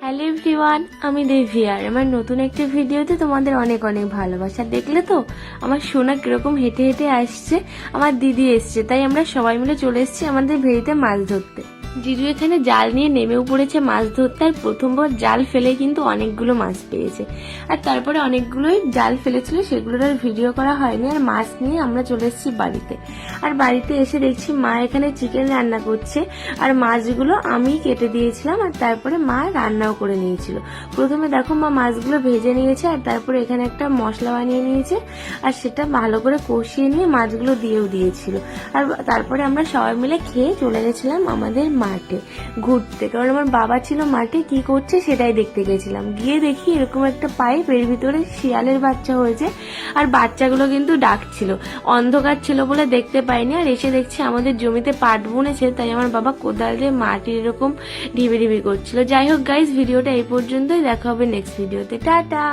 Hello everyone, আমি দেভি আর আমার নতুন একটি ভিডিওতে তোমাদের অনেক অনেক ভালোবাসা। দেখলে তো আমার সোনা কিরকম হেঁটে হেঁটে আসছে। আমার দিদি এসছে, তাই আমরা সবাই মিলে চলে এসেছি আমাদের ভেড়িতে মাছ ধরতে। জিজু এখানে জাল নিয়ে নেমেও পড়েছে মাছ ধরতে, আর প্রথমবার জাল ফেলে কিন্তু অনেকগুলো মাছ পেয়েছে। আর তারপরে অনেকগুলোই জাল ফেলেছিল, সেগুলোর আর ভিডিও করা হয়নি। আর মাছ নিয়ে আমরা চলে এসেছি বাড়িতে। আর বাড়িতে এসে দেখছি মা এখানে চিকেন রান্না করছে, আর মাছগুলো আমি কেটে দিয়েছিলাম, আর তারপরে মা রান্নাও করে নিয়েছিল। প্রথমে দেখো মা মাছগুলো ভেজে নিয়েছে, আর তারপরে এখানে একটা মশলা বানিয়ে নিয়েছে, আর সেটা ভালো করে কষিয়ে নিয়ে মাছগুলো দিয়েও দিয়েছিল। আর তারপরে আমরা সবাই মিলে খেয়ে চলে গেছিলাম আমাদের মাঠে ঘুরতে, কারণ আমার বাবা ছিল মাঠে, কি করছে সেটাই দেখতে গেছিলাম। গিয়ে দেখি এরকম একটা পাইপ, এর ভিতরে শিয়ালের বাচ্চা হয়েছে, আর বাচ্চাগুলো কিন্তু ডাকছিল। অন্ধকার ছিল বলে দেখতে পাইনি। আর এসে দেখছি আমাদের জমিতে পাট বুনেছে, তাই আমার বাবা কোদাল দিয়ে মাটি এরকম ঢিবি ঢিবি করছিল। যাই হোক গাইস, ভিডিওটা এই পর্যন্তই, দেখা হবে নেক্সট ভিডিওতে। টাটা।